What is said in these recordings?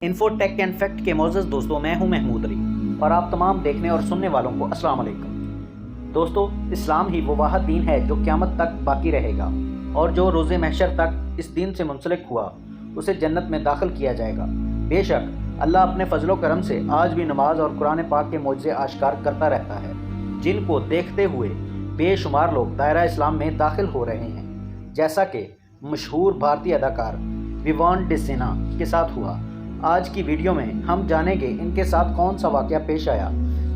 Infotech and fact के मोअज़्ज़ज़ दोस्तों, मैं हूं महमूद अली और आप तमाम देखने और सुनने वालों को अस्सलाम वालेकुम। दोस्तों, इस्लाम ही वो वाहिद दीन है जो क़यामत तक बाकी रहेगा और जो रोज़े महशर तक इस दीन से मुंसलिक हुआ उसे जन्नत में दाखिल किया जाएगा। बेशक अल्लाह अपने फजलो करम से आज भी नमाज और कुरान पाक के मोज़े आश्कार करता रहता है, जिनको देखते हुए बेशुमार लोग दायरा इस्लाम में दाखिल हो रहे हैं, जैसा कि मशहूर भारतीय अदाकार विवान डिसेना के साथ हुआ। आज की वीडियो में हम जानेंगे इनके साथ कौन सा वाक़या पेश आया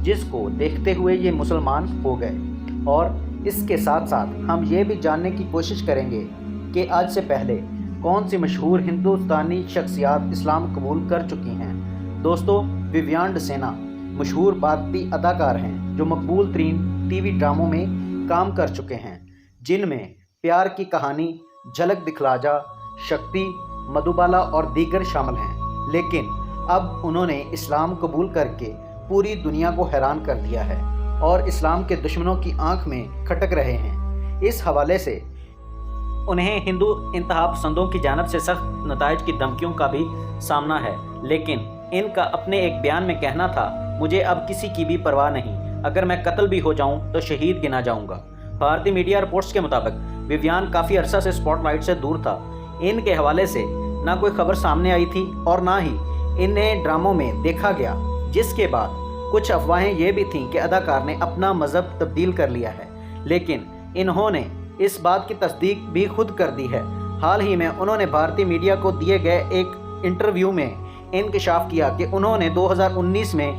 जिसको देखते हुए ये मुसलमान हो गए, और इसके साथ साथ हम ये भी जानने की कोशिश करेंगे कि आज से पहले कौन सी मशहूर हिंदुस्तानी शख्सियात इस्लाम कबूल कर चुकी हैं। दोस्तों, विवियान डिसेना मशहूर भारतीय अदाकार हैं जो मकबूल तरीन टीवी ड्रामों में काम कर चुके हैं, जिनमें प्यार की कहानी, झलक दिखला जा, शक्ति, मधुबाला और दीगर शामिल हैं। लेकिन अब उन्होंने इस्लाम कबूल करके पूरी दुनिया को हैरान कर दिया है और इस्लाम के दुश्मनों की आंख में खटक रहे हैं। इस हवाले से उन्हें हिंदू इंतहा पसंदों की जानिब से सख्त नताइज की धमकियों का भी सामना है, लेकिन इनका अपने एक बयान में कहना था, मुझे अब किसी की भी परवाह नहीं, अगर मैं कत्ल भी हो जाऊं तो शहीद गिना जाऊंगा। भारतीय मीडिया रिपोर्ट्स के मुताबिक विवियान काफ़ी अरसा से स्पॉटलाइट से दूर था। इनके हवाले से ना कोई खबर सामने आई थी और ना ही इन्हें ड्रामों में देखा गया, जिसके बाद कुछ अफवाहें ये भी थीं कि अदाकार ने अपना मज़हब तब्दील कर लिया है, लेकिन इन्होंने इस बात की तस्दीक भी खुद कर दी है। हाल ही में उन्होंने भारतीय मीडिया को दिए गए एक इंटरव्यू में इंकशाफ किया कि उन्होंने 2019 में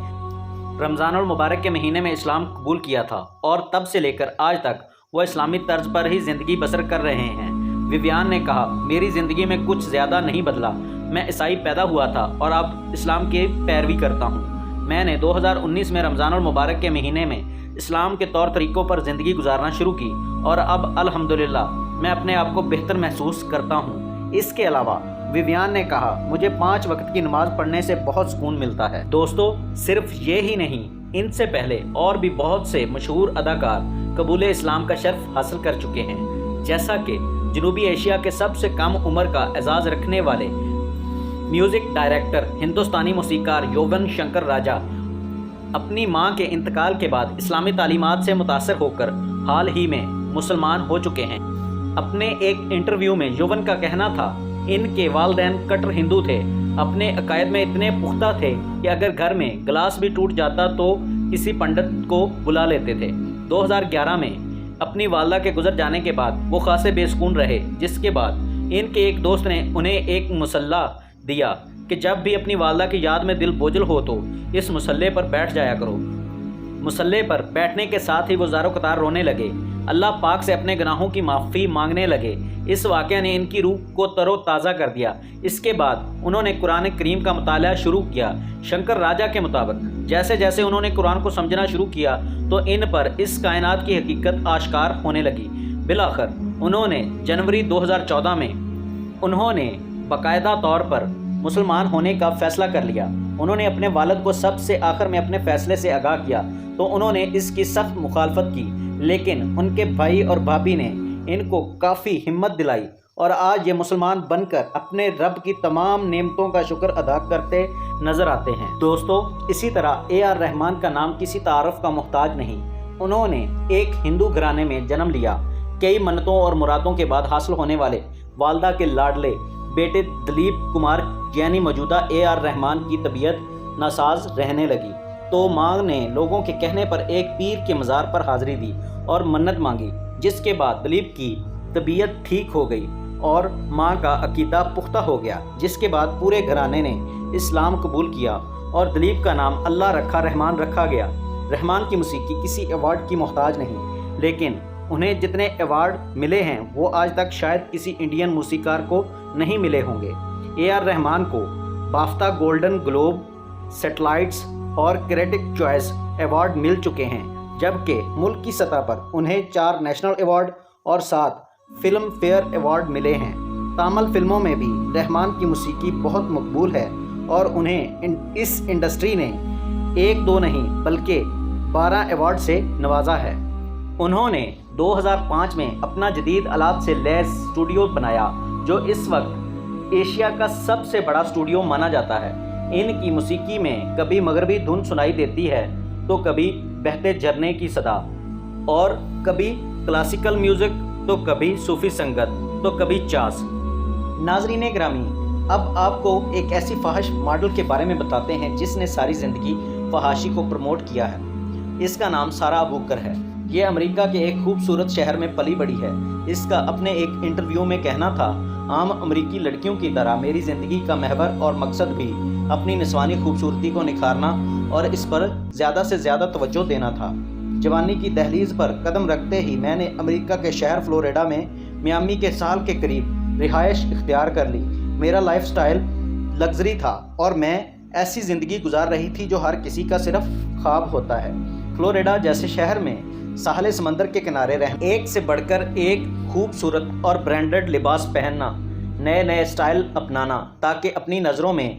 रमज़ानुल मुबारक के महीने में इस्लाम कबूल किया था और तब से लेकर आज तक वह इस्लामी तर्ज पर ही ज़िंदगी बसर कर रहे हैं। विवियान ने कहा, मेरी ज़िंदगी में कुछ ज़्यादा नहीं बदला, मैं ईसाई पैदा हुआ था और अब इस्लाम की पैरवी करता हूँ। मैंने 2019 में रमज़ानुल मुबारक के महीने में इस्लाम के तौर तरीक़ों पर ज़िंदगी गुजारना शुरू की और अब अल्हम्दुलिल्लाह मैं अपने आप को बेहतर महसूस करता हूँ। इसके अलावा विवियान ने कहा, मुझे 5 वक्त की नमाज़ पढ़ने से बहुत सुकून मिलता है। दोस्तों, सिर्फ ये ही नहीं, इनसे पहले और भी बहुत से मशहूर अदाकार कबूल इस्लाम का शर्फ हासिल कर चुके हैं, जैसा कि जनूबी एशिया के सबसे कम उम्र का एजाज़ रखने वाले म्यूज़िक डायरेक्टर हिंदुस्तानी मौसीकार युवन शंकर राजा अपनी मां के इंतकाल के बाद इस्लामी तालीमात से मुतासर होकर हाल ही में मुसलमान हो चुके हैं। अपने एक इंटरव्यू में युवन का कहना था, इनके वालिदैन कट्टर हिंदू थे, अपने अकायद में इतने पुख्ता थे कि अगर घर में गिलास भी टूट जाता तो किसी पंडित को बुला लेते थे। 2011 में अपनी वालदा के गुजर जाने के बाद वो खासे बेसुकून रहे, जिसके बाद इनके एक दोस्त ने उन्हें एक मुसल्ला दिया कि जब भी अपनी वालदा की याद में दिल बोझल हो तो इस मुसल्ले पर बैठ जाया करो। मुसल्ले पर बैठने के साथ ही वो ज़ारो कतार रोने लगे, अल्लाह पाक से अपने गुनाहों की माफ़ी मांगने लगे। इस वाक़या ने इनकी रूह को तरोताज़ा कर दिया। इसके बाद उन्होंने कुरान करीम का मुताला शुरू किया। शंकर राजा के मुताबिक जैसे जैसे उन्होंने कुरान को समझना शुरू किया तो इन पर इस कायनात की हकीकत आश्कार होने लगी। बिलाखिर उन्होंने जनवरी 2014 में उन्होंने बाकायदा तौर पर मुसलमान होने का फ़ैसला कर लिया। उन्होंने अपने वालिद को सबसे आखिर में अपने फ़ैसले से आगाह किया तो उन्होंने इसकी सख्त मुखालफत की, लेकिन उनके भाई और भाभी ने इनको काफ़ी हिम्मत दिलाई और आज ये मुसलमान बनकर अपने रब की तमाम नेमतों का शुक्र अदा करते नज़र आते हैं। दोस्तों, इसी तरह AR रहमान का नाम किसी तारुफ का मोहताज नहीं। उन्होंने एक हिंदू घराने में जन्म लिया। कई मन्नतों और मुरादों के बाद हासिल होने वाले वालदा के लाडले बेटे दिलीप कुमार यानी मौजूदा AR रहमान की तबीयत नासाज रहने लगी तो माँ ने लोगों के कहने पर एक पीर के मज़ार पर हाज़िरी दी और मन्नत मांगी, जिसके बाद दिलीप की तबीयत ठीक हो गई और माँ का अकीदा पुख्ता हो गया, जिसके बाद पूरे घराने ने इस्लाम कबूल किया और दिलीप का नाम अल्लाह रखा रहमान रखा गया। रहमान की मौसीकी किसी अवार्ड की मोहताज नहीं, लेकिन उन्हें जितने अवार्ड मिले हैं वो आज तक शायद किसी इंडियन मौसीकार को नहीं मिले होंगे। AR रहमान को बाफ्ता, गोल्डन ग्लोब, सैटेलाइट्स और क्रिटिक चॉइस अवार्ड मिल चुके हैं, जबकि मुल्क की सतह पर उन्हें 4 नेशनल अवार्ड और 7 फिल्म फेयर अवार्ड मिले हैं। तामिल फिल्मों में भी रहमान की मौसीकी बहुत मकबूल है और उन्हें इस इंडस्ट्री ने 1-2 नहीं बल्कि 12 अवार्ड से नवाजा है। उन्होंने 2005 में अपना जदीद आलात से लैस स्टूडियो बनाया, जो इस वक्त एशिया का सबसे बड़ा स्टूडियो माना जाता है। ان کی موسیقی میں کبھی مغربی دھن سنائی دیتی ہے تو کبھی بہتے جھرنے کی صدا، اور کبھی کلاسیکل میوزک تو کبھی صوفی سنگت تو کبھی چاس۔ ناظرین گرامی، اب آپ کو ایک ایسی فحش ماڈل کے بارے میں بتاتے ہیں جس نے ساری زندگی فحاشی کو پروموٹ کیا ہے۔ اس کا نام سارہ ابو بکر ہے۔ یہ امریکہ کے ایک خوبصورت شہر میں پلی بڑی ہے۔ اس کا اپنے ایک انٹرویو میں کہنا تھا، عام امریکی لڑکیوں کی طرح میری زندگی کا محور اور مقصد بھی اپنی نسوانی خوبصورتی کو نکھارنا اور اس پر زیادہ سے زیادہ توجہ دینا تھا۔ جوانی کی دہلیز پر قدم رکھتے ہی میں نے امریکہ کے شہر فلوریڈا میں میامی کے ساحل کے قریب رہائش اختیار کر لی۔ میرا لائف سٹائل لگژری تھا اور میں ایسی زندگی گزار رہی تھی جو ہر کسی کا صرف خواب ہوتا ہے۔ فلوریڈا جیسے شہر میں ساحل سمندر کے کنارے رہنا، ایک سے بڑھ کر ایک خوبصورت اور برانڈڈ لباس پہننا، نئے نئے سٹائل اپنانا تاکہ اپنی نظروں میں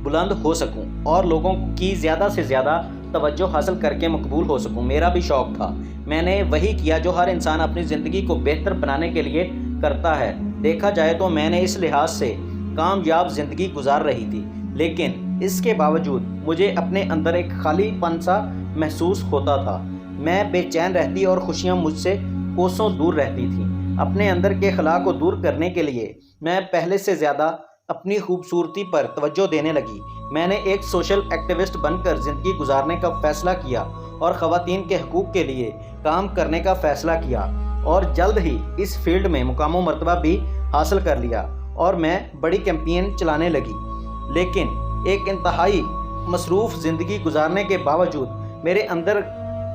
بلند ہو سکوں اور لوگوں کی زیادہ سے زیادہ توجہ حاصل کر کے مقبول ہو سکوں، میرا بھی شوق تھا۔ میں نے وہی کیا جو ہر انسان اپنی زندگی کو بہتر بنانے کے لیے کرتا ہے۔ دیکھا جائے تو میں نے اس لحاظ سے کامیاب زندگی گزار رہی تھی، لیکن اس کے باوجود مجھے اپنے اندر ایک خالی پن سا محسوس ہوتا تھا۔ میں بے چین رہتی اور خوشیاں مجھ سے کوسوں دور رہتی تھیں۔ اپنے اندر کے خلا کو دور کرنے کے لیے میں پہلے سے زیادہ اپنی خوبصورتی پر توجہ دینے لگی۔ میں نے ایک سوشل ایکٹیوسٹ بن کر زندگی گزارنے کا فیصلہ کیا اور خواتین کے حقوق کے لیے کام کرنے کا فیصلہ کیا، اور جلد ہی اس فیلڈ میں مقام و مرتبہ بھی حاصل کر لیا اور میں بڑی کیمپین چلانے لگی۔ لیکن ایک انتہائی مصروف زندگی گزارنے کے باوجود میرے اندر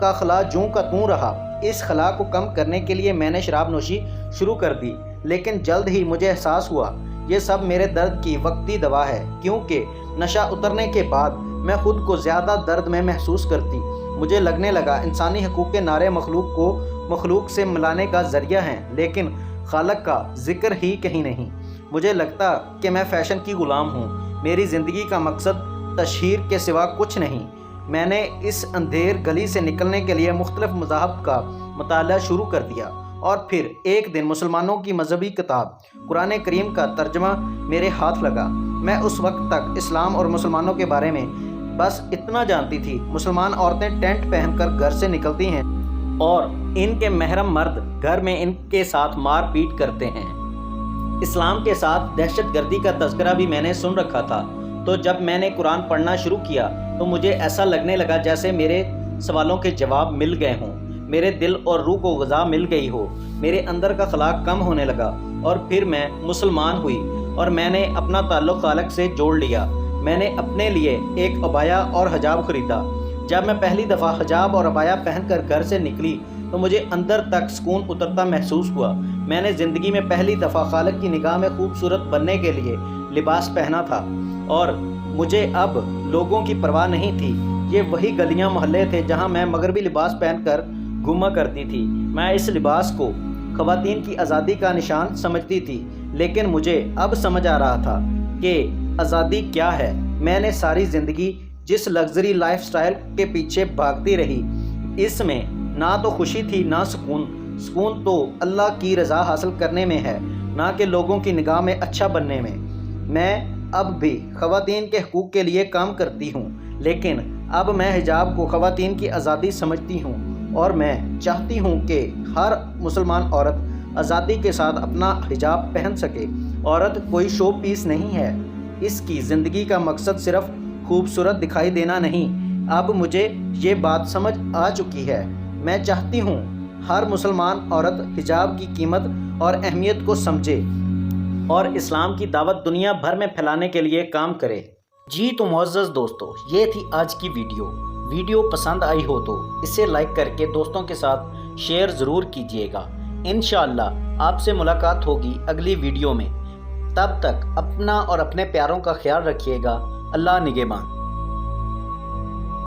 کا خلا جوں کا توں رہا۔ اس خلا کو کم کرنے کے لیے میں نے شراب نوشی شروع کر دی، لیکن جلد ہی مجھے احساس ہوا یہ سب میرے درد کی وقتی دوا ہے، کیونکہ نشہ اترنے کے بعد میں خود کو زیادہ درد میں محسوس کرتی۔ مجھے لگنے لگا انسانی حقوق کے نعرے مخلوق کو مخلوق سے ملانے کا ذریعہ ہیں، لیکن خالق کا ذکر ہی کہیں نہیں۔ مجھے لگتا کہ میں فیشن کی غلام ہوں، میری زندگی کا مقصد تشہیر کے سوا کچھ نہیں۔ میں نے اس اندھیر گلی سے نکلنے کے لیے مختلف مذاہب کا مطالعہ شروع کر دیا، اور پھر ایک دن مسلمانوں کی مذہبی کتاب قرآن کریم کا ترجمہ میرے ہاتھ لگا۔ میں اس وقت تک اسلام اور مسلمانوں کے بارے میں بس اتنا جانتی تھی، مسلمان عورتیں ٹینٹ پہن کر گھر سے نکلتی ہیں اور ان کے محرم مرد گھر میں ان کے ساتھ مار پیٹ کرتے ہیں۔ اسلام کے ساتھ دہشت گردی کا تذکرہ بھی میں نے سن رکھا تھا، تو جب میں نے قرآن پڑھنا شروع کیا تو مجھے ایسا لگنے لگا جیسے میرے سوالوں کے جواب مل گئے ہوں، میرے دل اور روح کو غذا مل گئی ہو، میرے اندر کا خلا کم ہونے لگا، اور پھر میں مسلمان ہوئی اور میں نے اپنا تعلق خالق سے جوڑ لیا۔ میں نے اپنے لیے ایک عبایا اور حجاب خریدا۔ جب میں پہلی دفعہ حجاب اور عبایا پہن کر گھر سے نکلی تو مجھے اندر تک سکون اترتا محسوس ہوا۔ میں نے زندگی میں پہلی دفعہ خالق کی نگاہ میں خوبصورت بننے کے لیے لباس پہنا تھا، اور مجھے اب لوگوں کی پرواہ نہیں تھی۔ یہ وہی گلیاں محلے تھے جہاں میں مغربی لباس پہن کر گھوما کرتی تھی۔ میں اس لباس کو خواتین کی آزادی کا نشان سمجھتی تھی، لیکن مجھے اب سمجھ آ رہا تھا کہ آزادی کیا ہے۔ میں نے ساری زندگی جس لگژری لائف سٹائل کے پیچھے بھاگتی رہی، اس میں نہ تو خوشی تھی نہ سکون۔ سکون تو اللہ کی رضا حاصل کرنے میں ہے، نہ کہ لوگوں کی نگاہ میں اچھا بننے میں۔ میں اب بھی خواتین کے حقوق کے لیے کام کرتی ہوں، لیکن اب میں حجاب کو خواتین کی آزادی سمجھتی ہوں، اور میں چاہتی ہوں کہ ہر مسلمان عورت آزادی کے ساتھ اپنا حجاب پہن سکے۔ عورت کوئی شو پیس نہیں ہے، اس کی زندگی کا مقصد صرف خوبصورت دکھائی دینا نہیں۔ اب مجھے یہ بات سمجھ آ چکی ہے۔ میں چاہتی ہوں ہر مسلمان عورت حجاب کی قیمت اور اہمیت کو سمجھے اور اسلام کی دعوت دنیا بھر میں پھیلانے کے لیے کام کرے۔ جی تو معزز دوستو، یہ تھی آج کی ویڈیو پسند آئی ہو تو اسے لائک کر کے دوستوں کے ساتھ شیئر ضرور کیجیے گا۔ انشاءاللہ آپ سے ملاقات ہوگی اگلی ویڈیو میں۔ تب تک اپنا اور اپنے پیاروں کا خیال رکھیے گا۔ اللہ نگہبان۔